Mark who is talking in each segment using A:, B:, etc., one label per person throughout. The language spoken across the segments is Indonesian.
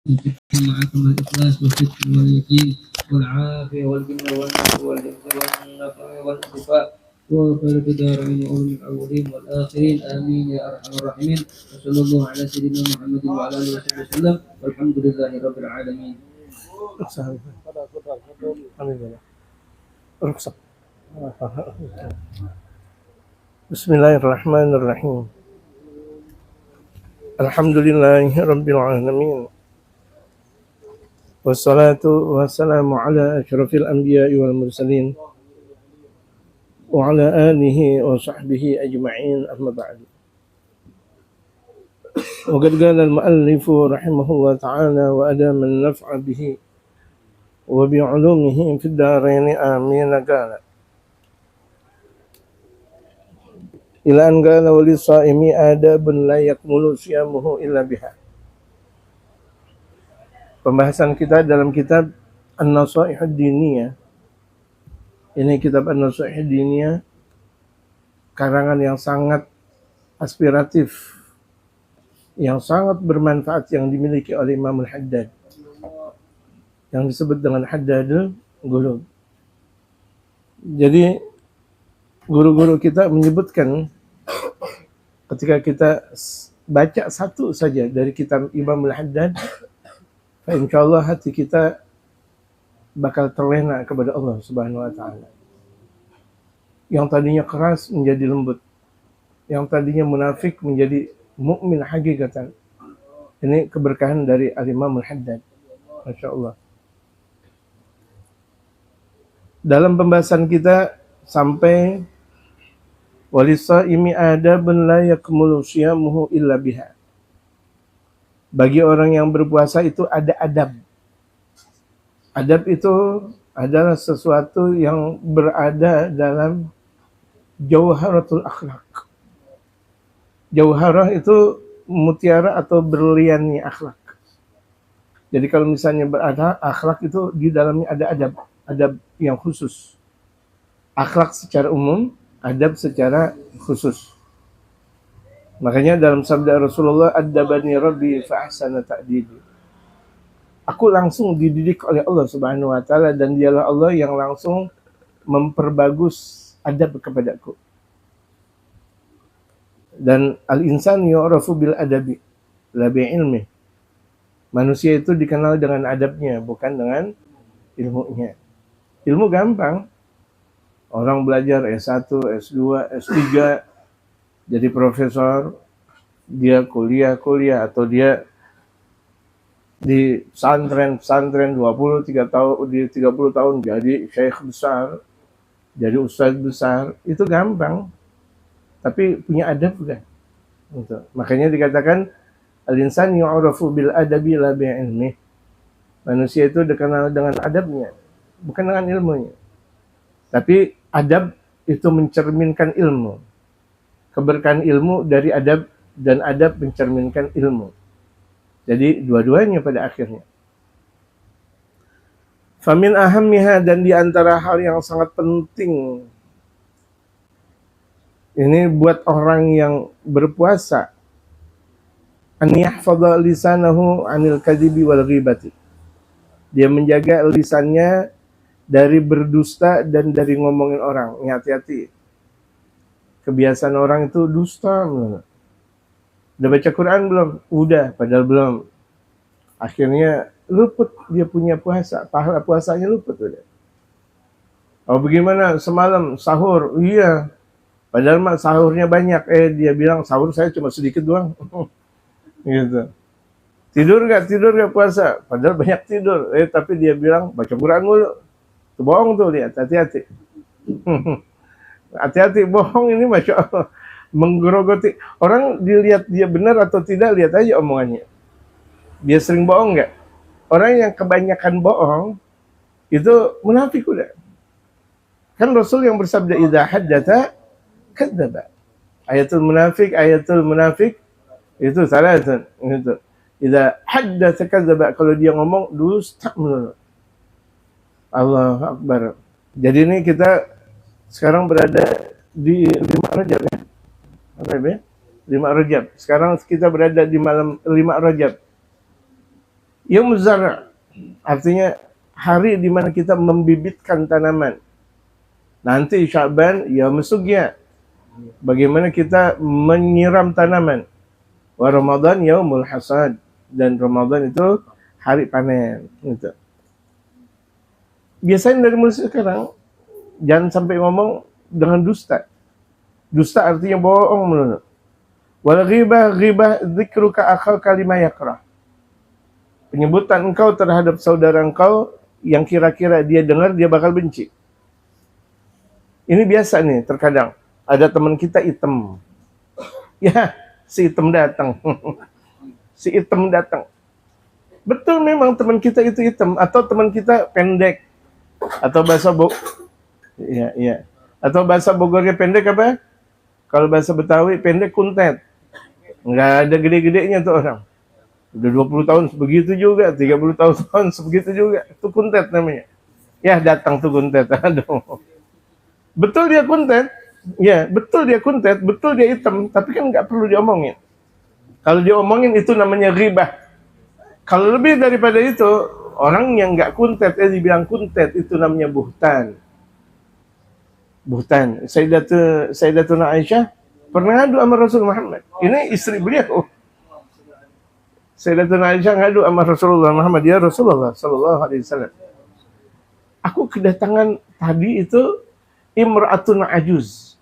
A: معكم الإخلاص والصدق واليقين والعافية والجنة والنصر والحفظ والنفع والانتفاع وخير الدارين وأولي الأولين والآخرين آمين يا أرحم الراحمين وصلى الله على سيدنا محمد وعلى آله وصحبه وسلم والحمد لله رب العالمين.
B: Bismillahirrahmanirrahim. Alhamdulillahi rabbil alamin. Wassalatu wassalamu ala asyrafil anbiya'i wal mursalin wa ala alihi wa sahbihi ajma'in, amma ba'du. Wa qad qala al-mu'allifu rahimahullah ta'ala wa adama an-naf'a bihi wa bi'ulumihi fid darain amin qala ila an qala wa lis-sha'imi adabun la yakmulu siyamuhu illa biha. Pembahasan kita dalam kitab An-Nasaihud Diniyah. Ini kitab An-Nasaihud Diniyah, karangan yang sangat aspiratif, yang sangat bermanfaat yang dimiliki oleh Imam Al-Haddad, yang disebut dengan Haddadul Qulub. Jadi guru-guru kita menyebutkan ketika kita baca satu saja dari kitab Imam Al-Haddad, insyaallah hati kita bakal terlena kepada Allah Subhanahu wa taala. Yang tadinya keras menjadi lembut, yang tadinya munafik menjadi mukmin hakikatan. Ini keberkahan dari Al-Imam Al-Haddad. Masyaallah. Dalam pembahasan kita sampai walisaimi adabun la yakmulu siyamuhu illa biha. Bagi orang yang berpuasa itu ada adab. Adab itu adalah sesuatu yang berada dalam jauharatul akhlak. Jauharah itu mutiara atau berliannya akhlak. Jadi kalau misalnya berada akhlak itu di dalamnya ada adab, adab yang khusus. Akhlak secara umum, adab secara khusus. Makanya dalam sabda Rasulullah, "Addabani Rabbi fa ahsana ta'dibi." Aku langsung dididik oleh Allah Subhanahu wa taala dan dialah Allah yang langsung memperbagus adab kepadaku. Dan al-insan yu'rafu bil adabi la bi ilmi. Manusia itu dikenal dengan adabnya, bukan dengan ilmunya. Ilmu gampang. Orang belajar S1, S2, S3 jadi profesor, dia kuliah atau dia di pesantren 23 tahun, di 30 tahun jadi syekh besar, jadi ustaz besar, itu gampang. Tapi punya adab bukan? Gitu. Makanya dikatakan al-insan yu'rafu bil adabi la bi ilmi. Manusia itu dikenal dengan adabnya, bukan dengan ilmunya. Tapi adab itu mencerminkan ilmu. Keberkahan ilmu dari adab, dan adab mencerminkan ilmu. Jadi dua-duanya pada akhirnya. Famin ahammiha, dan di antara hal yang sangat penting ini buat orang yang berpuasa, an yahfadha lisanahu anil kadhibi wal ghibati. Dia menjaga lisannya dari berdusta dan dari ngomongin orang. Ini hati-hati. Kebiasaan orang itu dusta. Udah baca Quran belum? Udah, padahal belum. Akhirnya luput dia punya puasa. Pahala puasanya luput udah. Oh bagaimana semalam sahur? Iya. Padahal mah sahurnya banyak. Dia bilang sahur saya cuma sedikit doang. Gitu. Tidur gak puasa? Padahal banyak tidur. Tapi dia bilang baca Quran mulu. Itu bohong tuh, lihat, hati-hati. Hati-hati, bohong ini Masya Allah. Menggerogoti. Orang dilihat dia benar atau tidak, lihat aja omongannya. Dia sering bohong nggak? Orang yang kebanyakan bohong, itu munafik udah. Kan Rasul yang bersabda, idza haddatha kadzdzaba. Ayatul munafik, itu salah itu. Idza haddatha kadzdzaba, kalau dia ngomong, dusta melulu. Allahu Akbar. Jadi ini kita sekarang berada di 5 Rajab ya. Apa ya? 5 Rajab. Sekarang kita berada di malam 5 Rajab. Yaumuz zar' artinya hari di mana kita membibitkan tanaman. Nanti Sya'ban yaumuz sugya, bagaimana kita menyiram tanaman. Wa Ramadan yaumul hasad, dan Ramadan itu hari panen gitu. Biasanya dari mulai sekarang jangan sampai ngomong dengan dusta. Dusta artinya bohong melulu. Wal ghibah dzikruka akhaka lima yakrah. Penyebutan engkau terhadap saudara engkau yang kira-kira dia dengar dia bakal benci. Ini biasa nih, terkadang ada teman kita hitam. Ya, si hitam datang. Si hitam datang. Betul memang teman kita itu hitam, atau teman kita pendek. Atau Atau bahasa Bogornya pendek apa? Kalau bahasa Betawi pendek kuntet. Enggak ada gede-gedenya tuh orang. Udah 20 tahun begitu juga, 30 tahun sebegitu juga. Itu kuntet namanya. Ya, datang tuh kuntet. Aduh. Betul dia kuntet. Ya, betul dia kuntet, betul dia hitam, tapi kan nggak perlu diomongin. Kalau diomongin itu namanya ghibah. Kalau lebih daripada itu, orang yang nggak kuntet, dibilang kuntet, itu namanya buhtan. Buhtan. Sayyidatuna Aisyah pernah ngadu sama Rasul Muhammad. Ini istri beliau. Sayyidatuna Aisyah ngadu sama Rasulullah Muhammad. Ya Rasulullah sallallahu alaihi wasallam, aku kedatangan tadi itu imra'atun ajuz.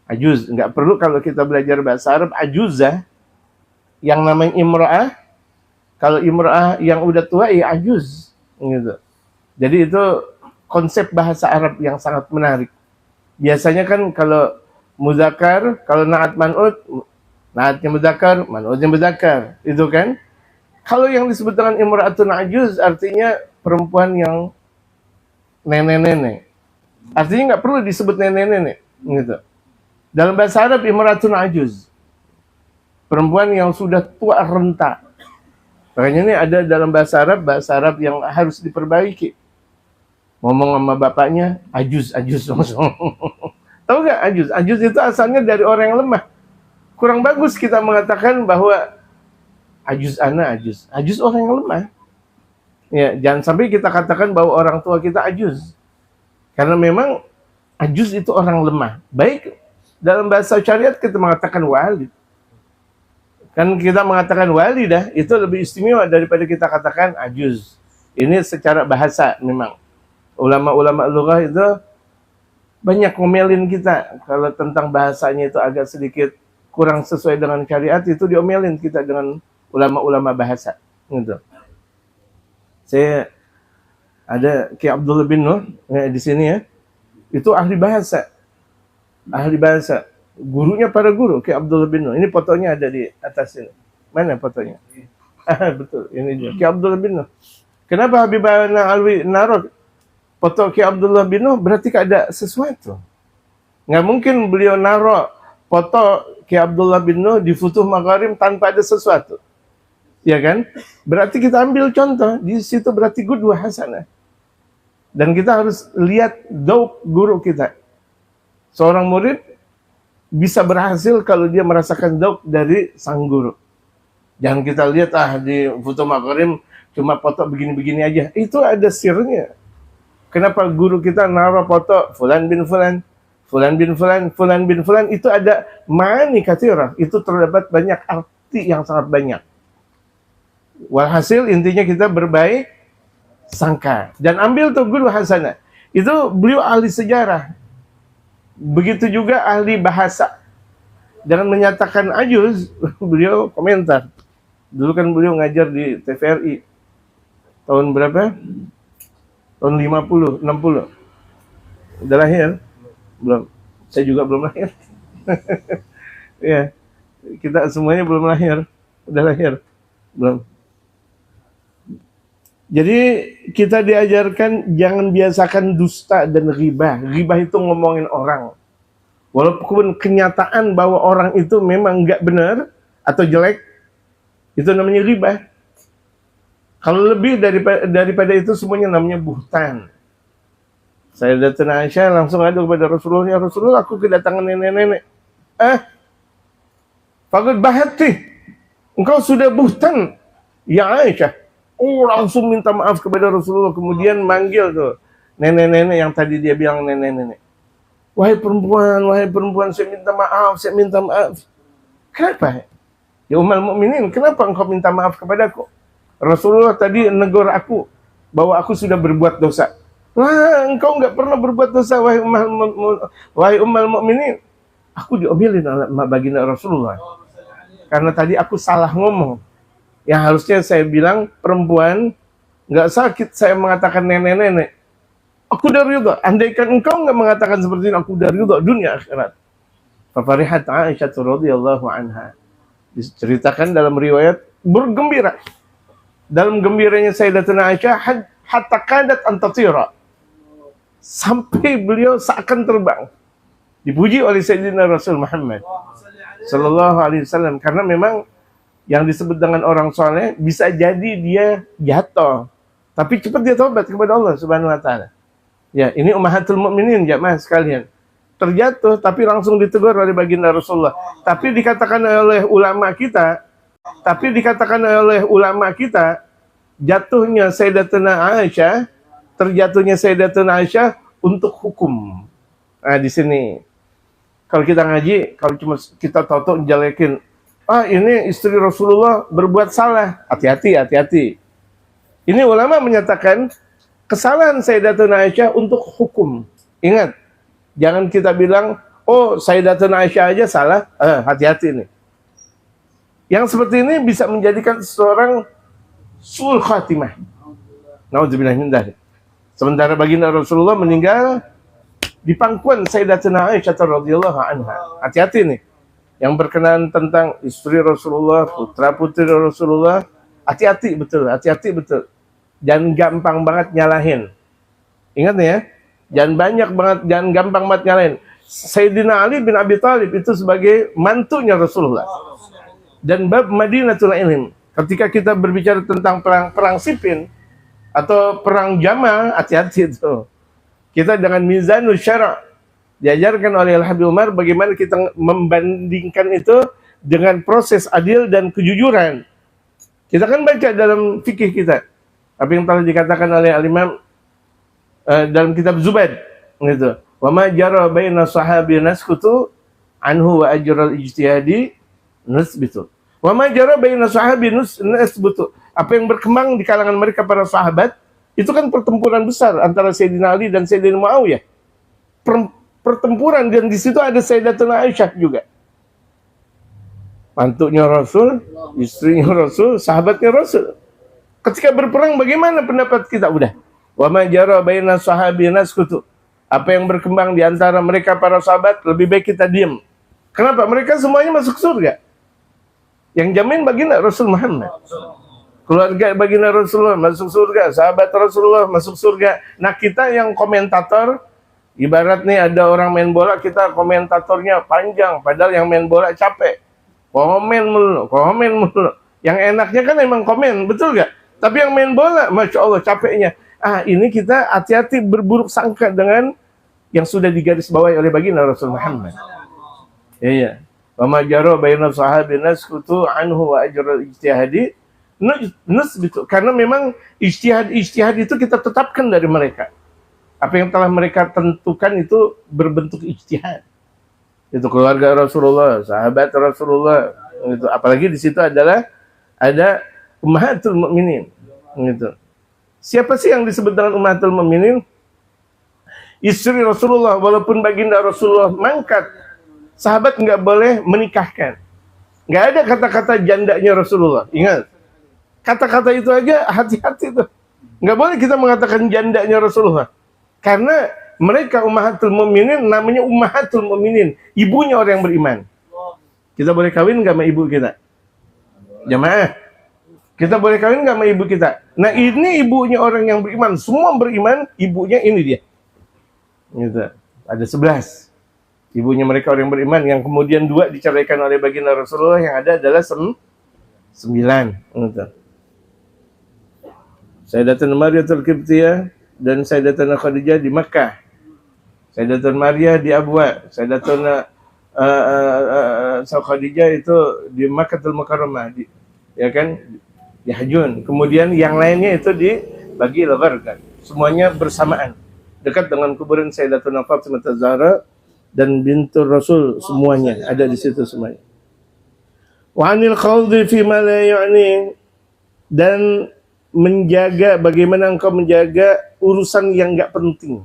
B: Ajuz, nggak perlu kalau kita belajar bahasa Arab, ajuzah. Yang namanya imra'ah, kalau imra'ah yang udah tua, ya ajuz. Gitu. Jadi itu konsep bahasa Arab yang sangat menarik. Biasanya kan kalau muzakkar, kalau na'at man'ut, na'atnya muzakkar, man'utnya muzakkar. Itu kan. Kalau yang disebut dengan imra'atun ajuz, artinya perempuan yang nenek-nenek. Artinya nggak perlu disebut nenek-nenek. Gitu. Dalam bahasa Arab, imra'atun ajuz, perempuan yang sudah tua renta. Makanya ini ada dalam bahasa Arab yang harus diperbaiki. Ngomong sama bapaknya, ajuz langsung. Tahu nggak ajuz? Ajuz itu asalnya dari orang yang lemah. Kurang bagus kita mengatakan bahwa ajuz ana ajuz. Ajuz orang yang lemah. Ya, jangan sampai kita katakan bahwa orang tua kita ajuz. Karena memang ajuz itu orang lemah. Baik, dalam bahasa syariat kita mengatakan walid. Kan kita mengatakan walidah itu lebih istimewa daripada kita katakan ajuz. Ini secara bahasa memang. Ulama-ulama lughah itu banyak ngomelin kita. Kalau tentang bahasanya itu agak sedikit kurang sesuai dengan syariat, itu diomelin kita dengan ulama-ulama bahasa. Gitu. Saya ada Ki Abdullah bin Nur di sini ya. Itu ahli bahasa. Gurunya para guru, Ki Abdullah bin Nur. Ini fotonya ada di atas ini. Mana fotonya? Betul, ini dia. Ki Abdullah bin Nur. Kenapa Habibah Alwi naruh foto Ki Abdullah bin Nur? Berarti ada sesuatu. Nggak mungkin beliau naruh foto Ki Abdullah bin Nur di Futuh Magharim tanpa ada sesuatu. Ya kan? Berarti kita ambil contoh. Di situ berarti qudwah hasanah. Dan kita harus lihat dauq guru kita. Seorang murid bisa berhasil kalau dia merasakan dauq dari sang guru. Jangan kita lihat di Futuh Magharim cuma foto begini-begini aja. Itu ada sirnya. Kenapa guru kita naruh foto fulan bin fulan, fulan bin fulan, fulan bin fulan, itu ada ma'ani katsirah. Itu terdapat banyak arti yang sangat banyak. Walhasil intinya kita berbaik sangka dan ambil tuh guru hasanah. Itu beliau ahli sejarah. Begitu juga ahli bahasa. Dengan menyatakan ajuz, beliau komentar. Dulu kan beliau ngajar di TVRI. Tahun berapa? Tahun 50, 60. Udah lahir? Belum. Saya juga belum lahir. Ya. Kita semuanya belum lahir. Udah lahir? Belum. Jadi kita diajarkan jangan biasakan dusta dan ghibah. Ghibah itu ngomongin orang. Walaupun kenyataan bahwa orang itu memang nggak benar atau jelek, itu namanya ghibah. Kalau lebih daripada itu semuanya namanya buhtan. Sayyidatuna Aisyah langsung adu kepada Rasulullah, ya Rasulullah, aku kedatangan nenek-nenek. Faqad bahati. Engkau sudah buhtan, ya Aisyah. Oh, langsung minta maaf kepada Rasulullah. Kemudian manggil tuh nenek-nenek yang tadi dia bilang nenek-nenek. Wahai perempuan, saya minta maaf, saya minta maaf. Kenapa? Ya Ummul Mukminin, kenapa engkau minta maaf kepadaku? Rasulullah tadi negur aku bahwa aku sudah berbuat dosa. Lah, engkau nggak pernah berbuat dosa, wahai Ummul Mukminin. Aku diomelin oleh baginda Rasulullah. Karena tadi aku salah ngomong. Yang harusnya saya bilang perempuan, nggak sakit saya mengatakan nenek-nenek. Aku udah ridho. Andaikan engkau nggak mengatakan seperti ini, aku udah ridho dunia akhirat. Fafarihat Aisyah radhiyallahu anha. Diceritakan dalam riwayat bergembira. Dalam gembiranya Sayyidatuna Aisyah hatta kadat antatira. Sampai beliau seakan terbang. Dipuji oleh Sayyidina Rasul Muhammad sallallahu alaihi wasallam, karena memang yang disebut dengan orang soleh bisa jadi dia jatuh, tapi cepat dia taubat kepada Allah Subhanahu wa taala. Ya, ini ummahatul mukminin jamaah sekalian. Terjatuh tapi langsung ditegur oleh baginda Rasulullah. Tapi dikatakan oleh ulama kita, jatuhnya Sayyidatuna Aisyah, terjatuhnya Sayyidatuna Aisyah untuk hukum. Nah, di sini kalau kita ngaji, kalau cuma kita tahu jelekin, ini istri Rasulullah berbuat salah, hati-hati. Ini ulama menyatakan kesalahan Sayyidatuna Aisyah untuk hukum. Ingat, jangan kita bilang, oh Sayyidatuna Aisyah aja salah, hati-hati nih. Yang seperti ini bisa menjadikan seseorang su'ul khatimah. Nauzubillah min dzalik. Sementara baginda Rasulullah meninggal di pangkuan Sayyidatuna Aisyah radhiyallahu anha. Hati-hati nih. Yang berkenaan tentang istri Rasulullah, putra-putri Rasulullah, hati-hati betul. Jangan gampang banget nyalahin. Ingat nih ya, jangan gampang banget nyalahin. Sayyidina Ali bin Abi Thalib itu sebagai mantunya Rasulullah. Dan bab Madinatul Ilm. Ketika kita berbicara tentang perang Siffin atau perang Jamal, hati-hati itu. Kita dengan mizanul syara' diajarkan oleh Al-Habib Umar bagaimana kita membandingkan itu dengan proses adil dan kejujuran. Kita kan baca dalam fikih kita apa yang telah dikatakan oleh Al-Imam dalam kitab Zubad gitu. Wa ma jara baina sahabi naskutu anhu wa ajral ijtihadi nusbitu. Wa ma jara baina sahabi nasbutu. Apa yang berkembang di kalangan mereka para sahabat itu kan pertempuran besar antara Sayyidina Ali dan Sayyidina Muawiyah. Pertempuran, dan di situ ada Sayyidatuna Aisyah juga. Mantunya Rasul, istrinya Rasul, sahabatnya Rasul. Ketika berperang bagaimana pendapat kita? Udah. Wa ma jara baina sahabi naskutu. Apa yang berkembang di antara mereka para sahabat, lebih baik kita diam. Kenapa? Mereka semuanya masuk surga. Yang jamin baginda Rasul Muhammad. Keluarga baginda Rasulullah masuk surga, sahabat Rasulullah masuk surga. Nah, kita yang komentator, ibarat nih ada orang main bola, kita komentatornya panjang, padahal yang main bola capek. Komen mulu. Yang enaknya kan emang komen, betul gak? Tapi yang main bola, Masya Allah capeknya. Ini kita hati-hati berburuk sangka dengan yang sudah digarisbawahi oleh baginda Rasul Muhammad. Iya. Wa ma jara baina sahabi naskutu anhu wa ajral ijtihadi nusbitu. Karena memang ijtihad itu kita tetapkan dari mereka. Apa yang telah mereka tentukan itu berbentuk ijtihad. Itu keluarga Rasulullah, sahabat Rasulullah, gitu. Apalagi di situ ada ummahatul mukminin, gitu. Siapa sih yang disebut dengan ummahatul mukminin? Istri Rasulullah, walaupun baginda Rasulullah mangkat, sahabat nggak boleh menikahkan. Nggak ada kata-kata jandanya Rasulullah. Ingat, kata-kata itu aja hati-hati tuh. Nggak boleh kita mengatakan jandanya Rasulullah. Karena mereka ummahatul mukminin, namanya ummahatul mukminin, ibunya orang yang beriman. Kita boleh kawin nggak sama ibu kita? Jamaah, kita boleh kawin nggak sama ibu kita? Nah, ini ibunya orang yang beriman, semua beriman, ibunya ini dia. Gitu. Ada 11. Ibunya mereka orang yang beriman, yang kemudian 2 diceraikan oleh baginda Rasulullah, yang ada adalah 9. Gitu. Sayyidatuna Mariyatul Qibtiyah dan Sayyidatuna Khadijah di Makkah. Sayyidatuna Maryah di Abwa, Sayyidatuna Khadijah itu di Makkahul Mukarramah, ya kan? yahjun. Kemudian yang lainnya itu dibagi al-gharqad. Semuanya bersamaan. Dekat dengan kuburan Sayyidatuna Fatimah Az-Zahra dan bintu Rasul, semuanya ada di situ semuanya. Wa 'anil khawdi fi ma la ya'ni, dan menjaga, bagaimana engkau menjaga urusan yang enggak penting.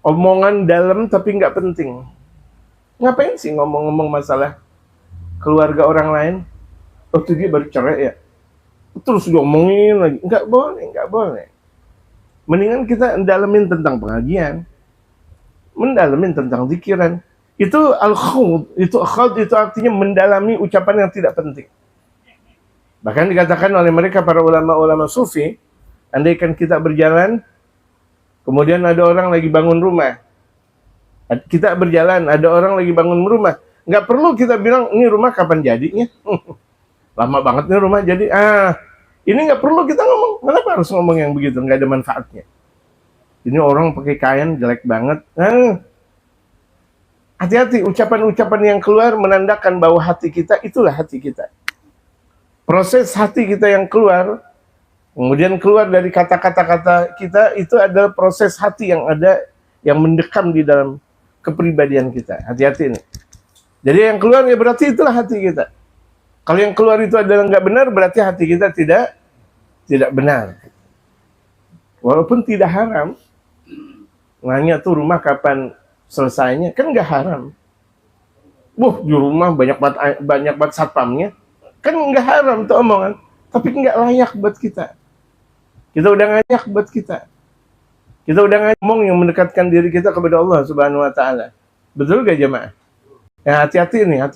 B: Omongan dalam tapi enggak penting. Ngapain sih ngomong-ngomong masalah keluarga orang lain? Oh, tuh dia baru cerai ya. Terus diomongin lagi. Enggak boleh, enggak boleh. Mendingan kita mendalamin tentang pengajian, mendalamin tentang zikiran. Itu al-khawd, itu artinya mendalami ucapan yang tidak penting. Bahkan dikatakan oleh mereka para ulama-ulama sufi, andaikan kita berjalan, kemudian ada orang lagi bangun rumah. Kita berjalan, ada orang lagi bangun rumah. Nggak perlu kita bilang, ini rumah kapan jadinya? Lama banget nih rumah jadi. Ini nggak perlu kita ngomong. Kenapa harus ngomong yang begitu? Nggak ada manfaatnya. Ini orang pakai kain jelek banget. Hati-hati, ucapan-ucapan yang keluar menandakan bahwa hati kita, itulah hati kita. Proses hati kita yang keluar, kemudian keluar dari kata-kata kita, itu adalah proses hati yang ada, yang mendekam di dalam kepribadian kita. Hati-hati ini. Jadi yang keluar ya berarti itulah hati kita. Kalau yang keluar itu adalah nggak benar, berarti hati kita tidak benar. Walaupun tidak haram. Nanya tuh rumah kapan selesainya, kan nggak haram. Di rumah banyak banget satpamnya, kan nggak haram tuh omongan. Tapi nggak layak buat kita. Kita udah ngajak buat kita. Kita udah ngomong yang mendekatkan diri kita kepada Allah Subhanahu wa Ta'ala. Betul gak jemaah? Ya, hati-hati nih,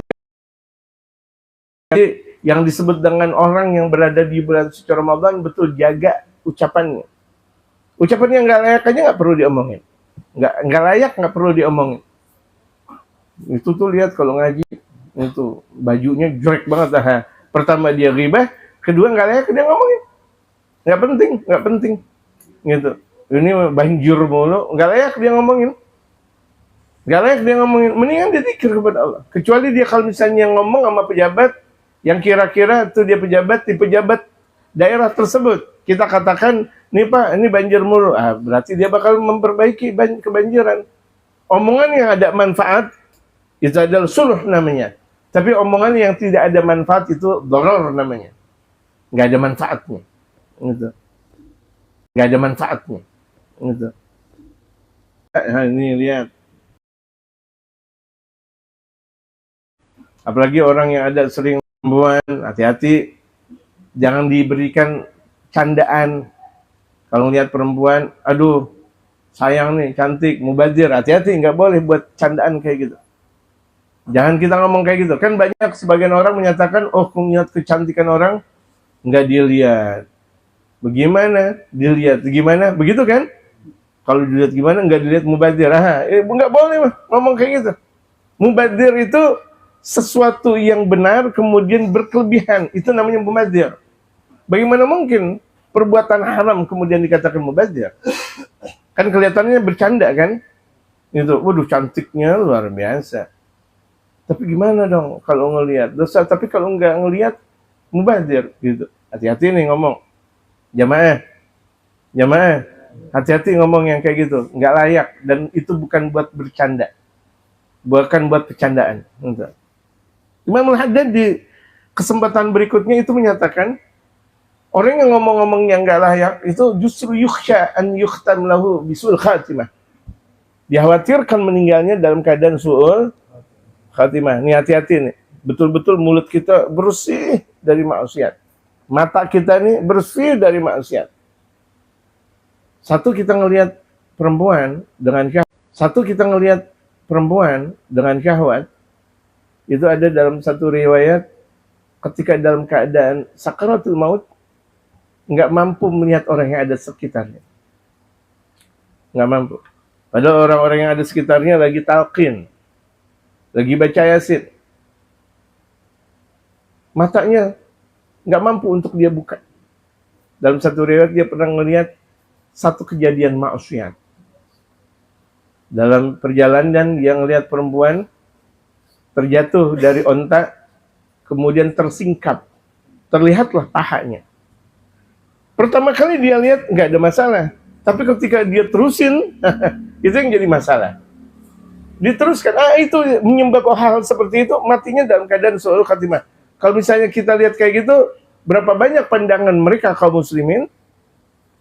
B: Jadi yang disebut dengan orang yang berada di bulan suci Ramadan, betul jaga ucapannya. Ucapan yang nggak layak aja nggak perlu diomongin. Nggak layak nggak perlu diomongin. Itu tuh lihat kalau ngaji, itu bajunya jelek banget. Pertama dia ghibah, kedua nggak layak dia ngomongin. Nggak penting. Gitu. Ini banjir mulu, nggak layak dia ngomongin. Mendingan dia zikir kepada Allah. Kecuali dia kalau misalnya ngomong sama pejabat, yang kira-kira itu dia pejabat di pejabat daerah tersebut, kita katakan, nih Pak, ini banjir mulu. Berarti dia bakal memperbaiki kebanjiran. Omongan yang ada manfaat, itu adalah suluh namanya. Tapi omongan yang tidak ada manfaat, itu dharar namanya. Nggak ada manfaatnya. Gitu. Nggak ada manfaatnya. Gitu. Ini lihat. Apalagi orang yang ada sering perempuan, hati-hati, jangan diberikan candaan. Kalau lihat perempuan, aduh, sayang nih, cantik, mubazir, hati-hati, nggak boleh buat candaan kayak gitu. Jangan kita ngomong kayak gitu. Kan banyak sebagian orang menyatakan, melihat kecantikan orang, nggak dilihat. Bagaimana? Dilihat. Gimana? Begitu kan? Kalau dilihat gimana, nggak dilihat mubazir. Nggak boleh ngomong kayak gitu. Mubazir itu sesuatu yang benar kemudian berkelebihan, itu namanya mubazir. Bagaimana mungkin perbuatan haram kemudian dikatakan mubazir? Kan kelihatannya bercanda kan? Itu, waduh cantiknya luar biasa. Tapi gimana dong kalau ngelihat dosa? Tapi kalau nggak ngelihat mubazir gitu. Hati-hati nih ngomong. Jamaah, hati-hati ngomong yang kayak gitu, nggak layak, dan itu bukan buat bercanda, bukan buat bercandaan. Imam Al-Haddad di kesempatan berikutnya itu menyatakan, orang yang ngomong-ngomong yang nggak layak itu justru yukhsha an yukhtam lahu bisul khatimah. Dikhawatirkan meninggalnya dalam keadaan su'ul khatimah. Nih hati-hati nih, betul-betul mulut kita bersih dari maksiat, mata kita nih bersih dari maksiat. Satu kita ngelihat perempuan dengan syahwat, itu ada dalam satu riwayat ketika dalam keadaan sakaratul maut nggak mampu melihat orang yang ada sekitarnya, nggak mampu. Padahal orang-orang yang ada sekitarnya lagi talqin, lagi baca yasin, matanya nggak mampu untuk dia buka. Dalam satu riwayat dia pernah melihat satu kejadian maksiat. Dalam perjalanan dia ngelihat perempuan terjatuh dari onta, kemudian tersingkap terlihatlah pahanya. Pertama kali dia lihat nggak ada masalah, tapi ketika dia terusin, itu yang jadi masalah. Diteruskan, itu menyebabkan hal seperti itu, matinya dalam keadaan su'ul khatimah. Kalau misalnya kita lihat kayak gitu, berapa banyak pandangan mereka kaum muslimin,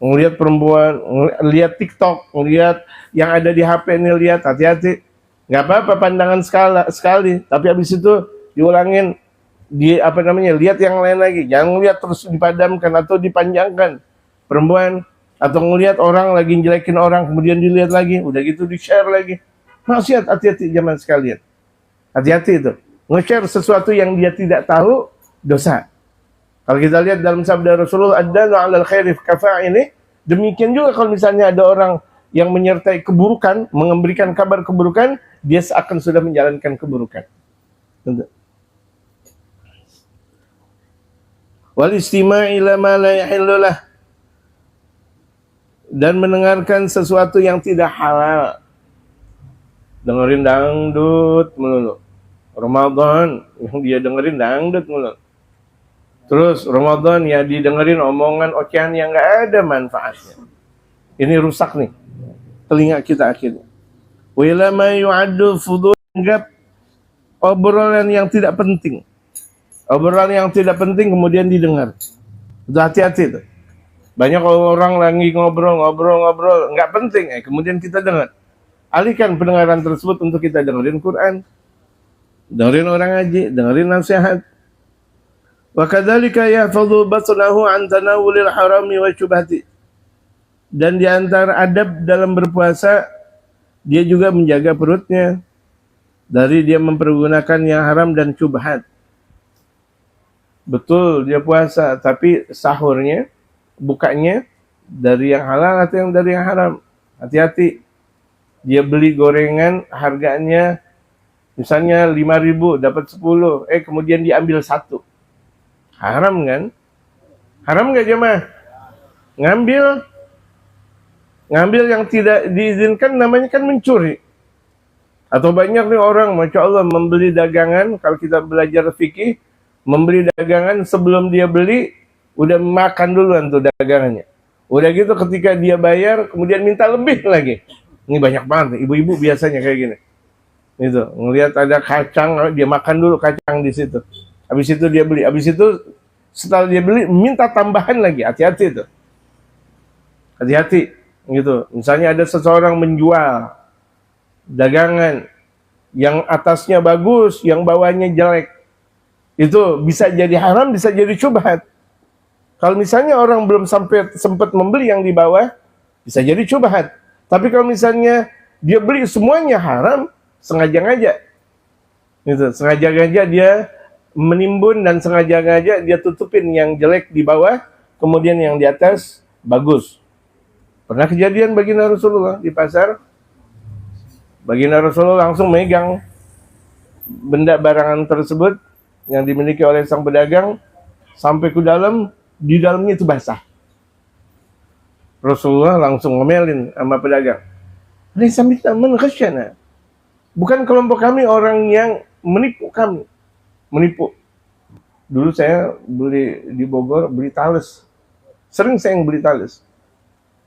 B: ngelihat perempuan, lihat TikTok, ngelihat yang ada di HP ini, lihat, hati-hati. Nggak apa-apa pandangan sekali, tapi habis itu diulangin, lihat yang lain lagi. Jangan lihat terus dipadamkan atau dipanjangkan perempuan, atau ngelihat orang lagi jelekin orang, kemudian dilihat lagi, udah gitu di-share lagi. Maksiat, hati-hati zaman sekalian. Hati-hati itu. Nge-share sesuatu yang dia tidak tahu, dosa. Kalau kita lihat dalam sabda Rasulullah, ad-dalu 'alal khairi kafa'ili, demikian juga kalau misalnya ada orang yang menyertai keburukan, memberikan kabar keburukan, dia seakan sudah menjalankan keburukan. Wal istima'i ila ma la yahillu lah, dan mendengarkan sesuatu yang tidak halal. Dengerin dangdut melulu. Ramadan yang dia dengerin dangdut melulu. Terus Ramadan ya didengerin omongan ocehan yang nggak ada manfaatnya. Ini rusak nih telinga kita akhirnya. Wa ila ma yu'addu fudul, anggap obrolan yang tidak penting. Obrolan yang tidak penting kemudian didengar. Itu hati-hati tuh. Banyak orang lagi ngobrol nggak penting, kemudian kita dengar. Alihkan pendengaran tersebut untuk kita dengerin Quran, dengerin orang ngaji, dengerin nasihat. Wa kadzalika yahfadhu batnahu an tanawulil harami wa syubhati. Dan di antara adab dalam berpuasa, dia juga menjaga perutnya dari dia mempergunakan yang haram dan syubhat. Betul dia puasa, tapi sahurnya, bukanya dari yang halal atau yang dari yang haram. Hati-hati. Dia beli gorengan harganya misalnya 5.000 dapat 10, kemudian diambil 1. Haram kan? Haram nggak jemaah? Ngambil yang tidak diizinkan namanya kan mencuri. Atau banyak nih orang, Masya Allah, membeli dagangan, kalau kita belajar fikih, membeli dagangan sebelum dia beli, udah makan duluan tuh dagangannya. Udah gitu ketika dia bayar, kemudian minta lebih lagi. Ini banyak banget, ibu-ibu biasanya kayak gini. Itu, ngelihat ada kacang, dia makan dulu kacang di situ. Habis itu dia beli. Habis itu setelah dia beli, minta tambahan lagi. Hati-hati itu. Hati-hati. Gitu. Misalnya ada seseorang menjual dagangan yang atasnya bagus, yang bawahnya jelek. Itu bisa jadi haram, bisa jadi syubhat. Kalau misalnya orang belum sempat membeli yang di bawah, bisa jadi syubhat. Tapi kalau misalnya dia beli semuanya haram, sengaja-ngaja. Gitu, sengaja-ngaja dia menimbun dan sengaja-ngaja dia tutupin yang jelek di bawah, kemudian yang di atas bagus. Pernah kejadian baginda Rasulullah di pasar, baginda Rasulullah langsung megang benda barangan tersebut yang dimiliki oleh sang pedagang sampai ke dalam, di dalamnya itu basah. Rasulullah langsung ngomelin sama pedagang. Laisa minna man ghasyana. Bukan kelompok kami orang yang menipu kami. Menipu. Dulu saya beli di Bogor, beli talas. Sering saya yang beli talas.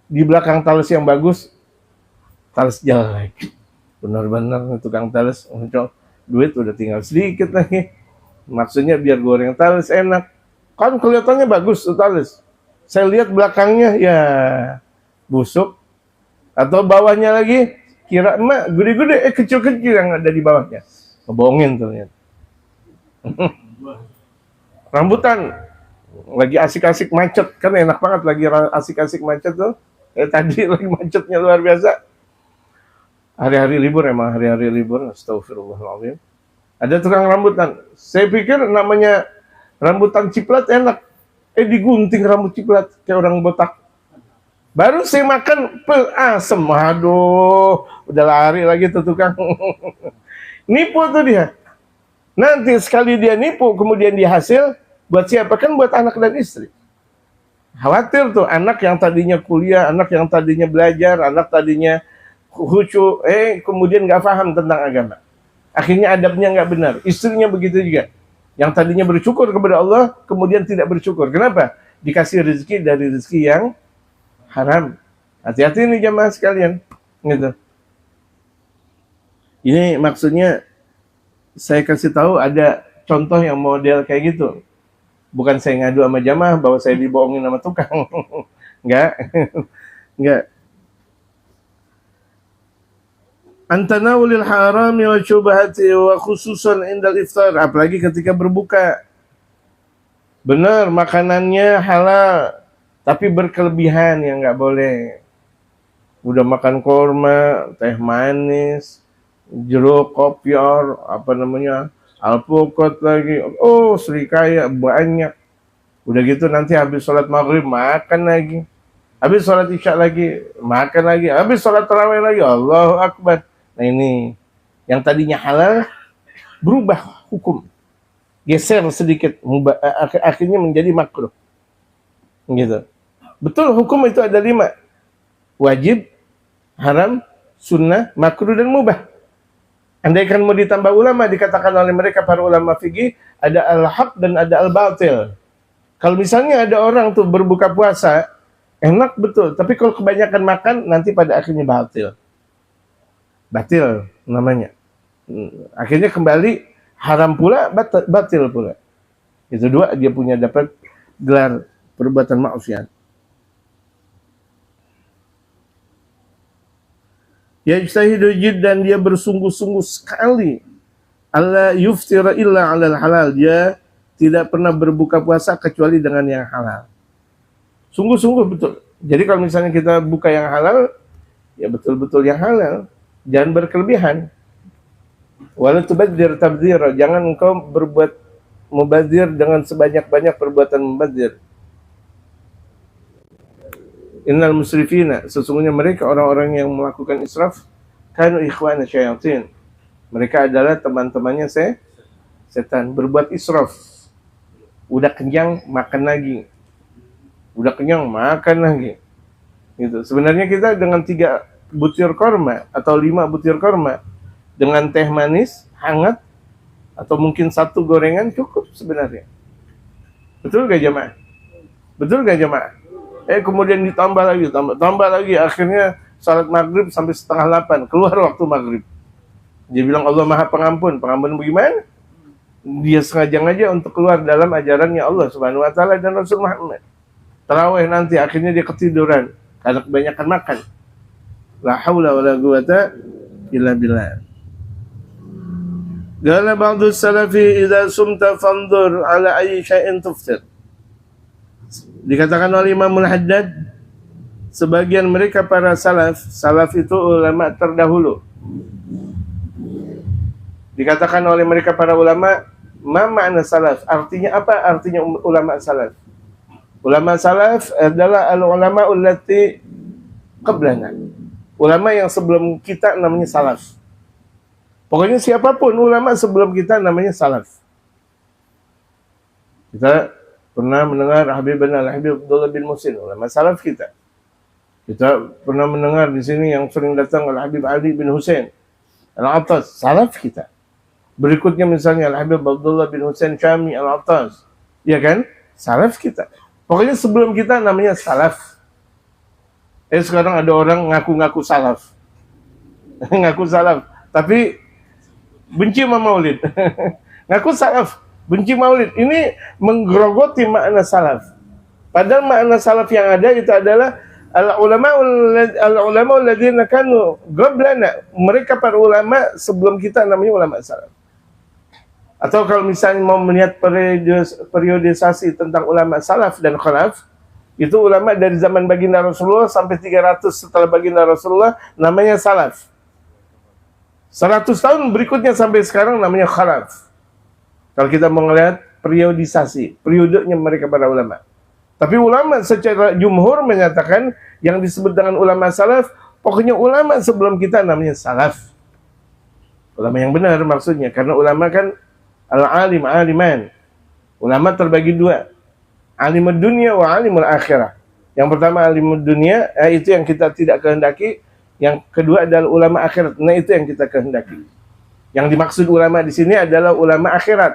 B: Di belakang talas yang bagus, talas jelek. Benar-benar tukang talas, duit udah tinggal sedikit lagi. Maksudnya biar goreng talas enak. Kan kelihatannya bagus tuh talas. Saya lihat belakangnya ya busuk, atau bawahnya lagi kira emak gede-gede, kecil-kecil yang ada di bawahnya. Ngebohongin ternyata. Rambutan lagi asik-asik macet, kan enak banget lagi asik-asik macet tuh. Tadi lagi macetnya luar biasa. Hari-hari libur, emang hari-hari libur, astagfirullahaladzim. Ada tukang rambutan. Saya pikir namanya rambutan ciplat enak. Digunting rambut ciprat kayak orang botak. Baru saya makan, asem. Aduh, udah lari lagi tuh tukang. Nipu tuh dia. Nanti sekali dia nipu, kemudian dia hasil, buat siapa? Kan buat anak dan istri. Khawatir tuh, anak yang tadinya kuliah, anak yang tadinya belajar, anak tadinya khusyuk, kemudian nggak paham tentang agama. Akhirnya adabnya nggak benar. Istrinya begitu juga. Yang tadinya bersyukur kepada Allah, kemudian tidak bersyukur. Kenapa? Dikasih rezeki dari rezeki yang haram. Hati-hati nih jamaah sekalian. Gitu. Ini maksudnya saya kasih tahu ada contoh yang model kayak gitu. Bukan saya ngadu sama jamaah bahwa saya dibohongin sama tukang. Enggak. Enggak. Antanawulil harami wa syubhati wa khususan indal iftar, apalagi ketika berbuka. Benar, makanannya halal, tapi berkelebihan yang nggak boleh. Udah makan korma, teh manis, jeruk, kopior, alpukat lagi. Oh, serikaya banyak. Udah gitu nanti habis sholat maghrib makan lagi. Habis sholat isya lagi, makan lagi. Habis sholat tarawih lagi, Allahu Akbar. Nah ini, yang tadinya halal, berubah hukum. Geser sedikit, akhirnya menjadi makruh. Gitu. Betul, hukum itu ada 5. Wajib, haram, sunnah, makruh, dan mubah. Andaikan mau ditambah ulama, dikatakan oleh mereka, para ulama fikih, ada al-haq dan ada al-batil. Kalau misalnya ada orang tuh berbuka puasa, enak betul, tapi kalau kebanyakan makan, nanti pada akhirnya batil. Batil namanya. Akhirnya kembali haram pula, batil pula. Itu 2, dia punya dapat gelar perbuatan maksiat. Ya ijtahidu jiddan, dia bersungguh-sungguh sekali. Allah yuftira illa 'alal halal, dia tidak pernah berbuka puasa kecuali dengan yang halal. Sungguh-sungguh betul. Jadi kalau misalnya kita buka yang halal, ya betul-betul yang halal. Jangan berkelebihan. Wala tubadzir tabdzira, jangan engkau berbuat mubadzir dengan sebanyak-banyak perbuatan mubadzir. Innal musrifina, sesungguhnya mereka orang-orang yang melakukan israf, kanu ikhwana syayatin. Mereka adalah teman-temannya setan, berbuat israf. Udah kenyang makan lagi. Udah kenyang makan lagi. Gitu. Sebenarnya kita dengan 3 butir korma atau 5 butir korma dengan teh manis hangat atau mungkin 1 gorengan cukup sebenarnya. Betul gak jamaah? Betul gak jamaah? Kemudian ditambah lagi, akhirnya salat maghrib sampai 7:30, keluar waktu maghrib. Dia bilang Allah Maha Pengampun. Pengampun bagaimana? Dia sengaja untuk keluar dalam ajarannya Allah Subhanahu wa taala dan Rasul Muhammad. Tarawih nanti akhirnya dia ketiduran karena kebanyakan makan. La haula wala quwata illa billah. Qala ba'du salafi idza sumta fanzur ala ayyi syai'in tuftir. Dikatakan oleh Imam Al-Haddad, sebagian mereka para salaf itu ulama terdahulu. Dikatakan oleh mereka para ulama, ma makna salaf? Artinya apa? Artinya ulama salaf. Ulama salaf adalah al-ulama allati qablana. Ulama yang sebelum kita namanya salaf. Pokoknya siapapun ulama sebelum kita namanya salaf. Kita pernah mendengar Habib Al-Habib Abdullah bin Muhsin, ulama salaf kita. Kita pernah mendengar di sini yang sering datang Al-Habib Ali bin Husain Al-Attas, salaf kita. Berikutnya misalnya Al-Habib Abdullah bin Husain Syami Al-Attas. Ya kan? Salaf kita. Pokoknya sebelum kita namanya salaf. Sekarang ada orang ngaku-ngaku salaf. Ngaku salaf, tapi benci sama maulid. Ngaku salaf, benci maulid. Ini menggerogoti makna salaf. Padahal makna salaf yang ada itu adalah al-ulama alladzina kanu qablana. Mereka para ulama sebelum kita namanya ulama salaf. Atau kalau misalnya mau melihat periodisasi tentang ulama salaf dan khalaf, itu ulama dari zaman baginda Rasulullah sampai 300 setelah baginda Rasulullah namanya salaf. 100 tahun berikutnya sampai sekarang namanya khalaf. Kalau kita mau melihat periodisasi, periodenya mereka para ulama. Tapi ulama secara jumhur menyatakan yang disebut dengan ulama salaf, pokoknya ulama sebelum kita namanya salaf. Ulama yang benar maksudnya, karena ulama kan al-alim, aliman. Ulama terbagi 2. Alimud dunia wa alimul akhirah. Yang pertama alimud dunia, itu yang kita tidak kehendaki. Yang kedua adalah ulama akhirat. Nah itu yang kita kehendaki. Yang dimaksud ulama di sini adalah ulama akhirat.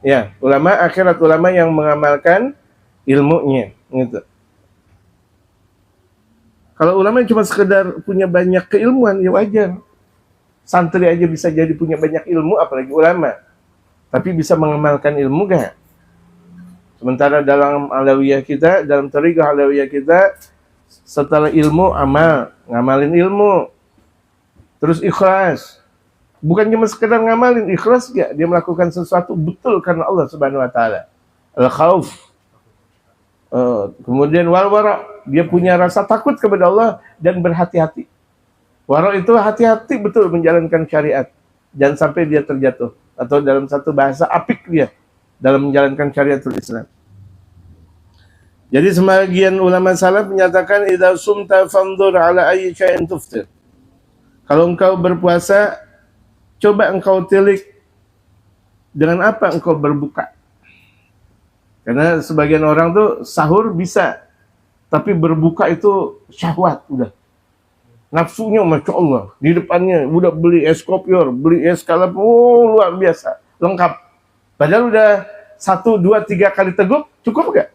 B: Ya, ulama akhirat, ulama yang mengamalkan ilmunya, gitu. Kalau ulama cuma sekedar punya banyak keilmuan, ya wajar. Santri aja bisa jadi punya banyak ilmu, apalagi ulama. Tapi bisa mengamalkan ilmu gak? Sementara dalam alawiyah kita, dalam thariqah alawiyah kita, setelah ilmu, amal. Ngamalin ilmu. Terus ikhlas. Bukan cuma sekedar ngamalin, ikhlas gak? Dia melakukan sesuatu betul karena Allah Subhanahu wa Ta'ala. Al-khawf. Kemudian wal-wara, dia punya rasa takut kepada Allah dan berhati-hati. Wara itu hati-hati betul menjalankan syariat. Jangan sampai dia terjatuh. Atau dalam satu bahasa, apik dia dalam menjalankan syariatul Islam. Jadi sebagian ulama salaf menyatakan, idza sumta fanzur ala ayyi syai'in tuftir. Kalau engkau berpuasa, coba engkau tilik dengan apa engkau berbuka. Karena sebagian orang tuh sahur bisa, tapi berbuka itu syahwat udah. Nafsunya Masya Allah, di depannya udah beli es kopior, beli es kalap, luar biasa, lengkap. Padahal udah 1, 2, 3 kali tegup, cukup gak?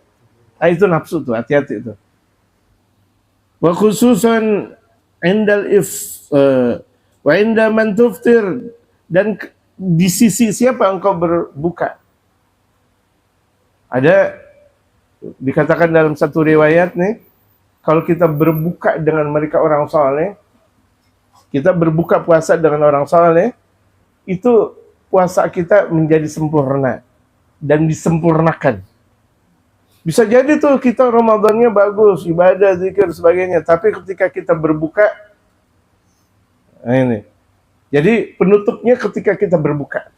B: Nah, itu nafsu tuh, hati-hati itu. Wa khususan indal wa inda man tuftir, dan di sisi siapa engkau berbuka. Ada dikatakan dalam satu riwayat nih, kalau kita berbuka dengan mereka orang saleh, kita berbuka puasa dengan orang saleh, itu puasa kita menjadi sempurna dan disempurnakan. Bisa jadi tuh kita Ramadannya bagus, ibadah, zikir, sebagainya, tapi ketika kita berbuka, nah ini. Jadi penutupnya ketika kita berbuka.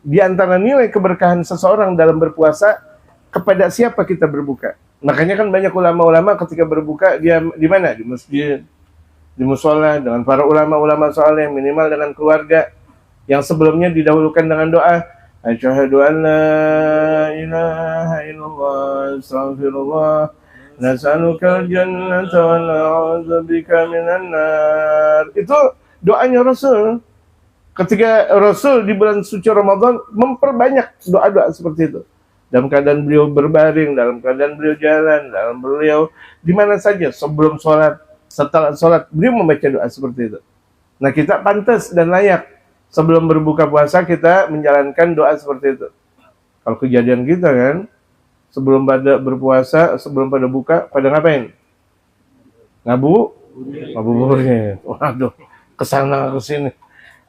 B: Di antara nilai keberkahan seseorang dalam berpuasa, kepada siapa kita berbuka. Makanya kan banyak ulama-ulama ketika berbuka, dia di mana? Di masjid, di musola, dengan para ulama-ulama saleh, minimal dengan keluarga, yang sebelumnya didahulukan dengan doa, asyhadu an la ilaha illallah, astaghfirullah, nas'alukal jannata wa na'udzubika minan nar. Itu doanya Rasul. Ketika Rasul di bulan suci Ramadan memperbanyak doa-doa seperti itu. Dalam keadaan beliau berbaring, dalam keadaan beliau jalan, dalam beliau di mana saja, sebelum sholat, setelah sholat, beliau membaca doa seperti itu. Nah, kita pantas dan layak sebelum berbuka puasa kita menjalankan doa seperti itu. Kalau kejadian kita kan, sebelum pada berpuasa, sebelum pada buka, pada ngapain? Ngabuburit. Waduh, kesana kesini.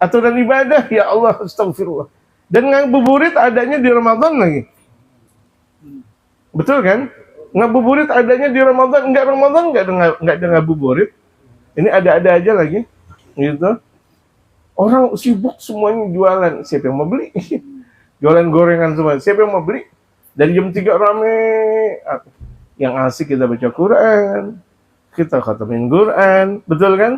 B: Aturan ibadah, ya Allah, astagfirullah. Dan ngabuburit adanya di Ramadan lagi. Betul kan? Ngabuburit adanya di Ramadan, enggak Ramadan enggak ada ngabuburit. Ini ada-ada aja lagi. Gitu. Orang sibuk semuanya jualan. Siapa yang mau beli? Jualan gorengan semua. Siapa yang mau beli? Dari jam 3 rame. Yang asik kita baca Quran. Kita khatamin Quran. Betul kan?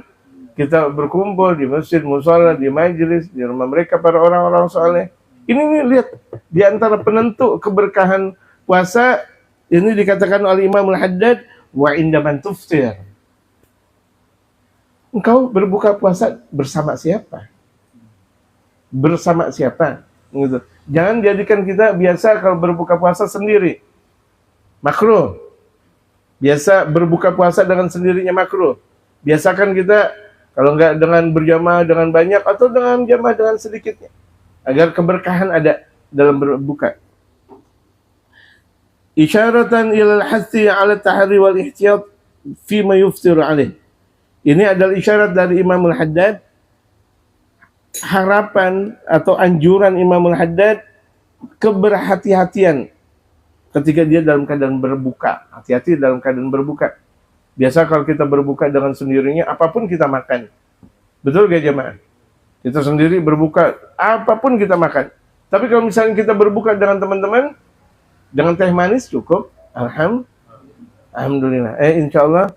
B: Kita berkumpul di masjid, mushola, di majelis, di rumah mereka para orang-orang saleh. Ini nih, lihat, di antara penentu keberkahan puasa, ini dikatakan oleh Imam Al-Haddad, wa inda man tuftir. Engkau berbuka puasa bersama siapa? Bersama siapa? Gitu. Jangan jadikan kita biasa kalau berbuka puasa sendiri. Makruh. Biasa berbuka puasa dengan sendirinya makruh. Biasakan kita kalau enggak dengan berjamaah dengan banyak atau dengan jamaah dengan sedikitnya. Agar keberkahan ada dalam berbuka. Isyaratan ilal hasi ala tahri wal ihtiyat fi ma yuftiru alaih. Ini adalah isyarat dari Imam Al-Haddad, harapan atau anjuran Imam Al-Haddad keberhati-hatian ketika dia dalam keadaan berbuka. Hati-hati dalam keadaan berbuka. Biasa kalau kita berbuka dengan sendirinya, apapun kita makan. Betul gak jemaah? Kita sendiri berbuka, apapun kita makan. Tapi kalau misalnya kita berbuka dengan teman-teman, dengan teh manis cukup. Alhamdulillah. Insya Allah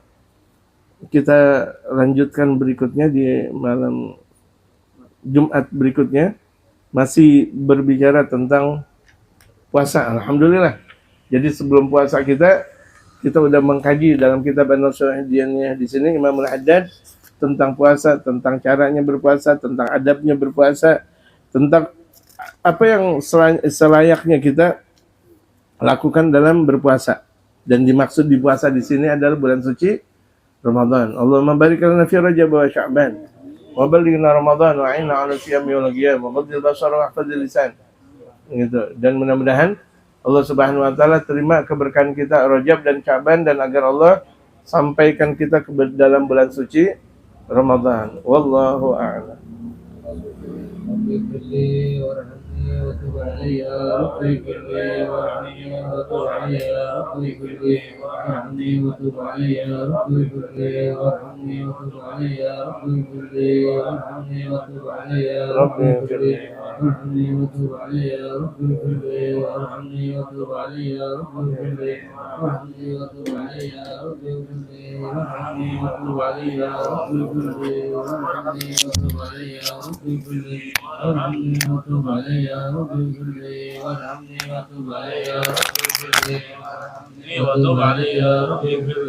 B: kita lanjutkan berikutnya di malam Jumat berikutnya. Masih berbicara tentang puasa. Alhamdulillah. Jadi sebelum puasa kita udah mengkaji dalam kitab An-Nasuhiyyannya di sini Imam Al-Haddad tentang puasa, tentang caranya berpuasa, tentang adabnya berpuasa, tentang apa yang selayaknya kita lakukan dalam berpuasa. Dan dimaksud di puasa di sini adalah bulan suci Ramadan. Allahumma barik lana fi Rajab wa Sya'ban. Wa ballighna Ramadan wa 'inna 'ala siyami wal qiyam wa qaddil basara wa ihfazil lisan. Gitu. Dan mudah-mudahan Allah Subhanahu wa taala terima keberkahan kita Rajab dan Sya'ban, dan agar Allah sampaikan kita ke dalam bulan suci Ramadan. Wallahu a'lam.
A: رب اغفر لي وارحمني وتب علي رب اغفر لي وارحمني وتب علي رب اغفر لي وارحمني وتب علي رب اغفر لي وارحمني وتب علي رب اغفر لي وارحمني وتب علي رب اغفر لي وارحمني وتب علي رب اغفر لي وارحمني وتب علي رب اغفر لي وارحمني وتب علي رب اغفر لي وارحمني وتب علي رب اغفر لي وارحمني وتب علي رب اغفر لي وارحمني وتب علي رب اغفر لي وارحمني وتب علي رب اغفر لي وارحمني وتب علي رب اغفر لي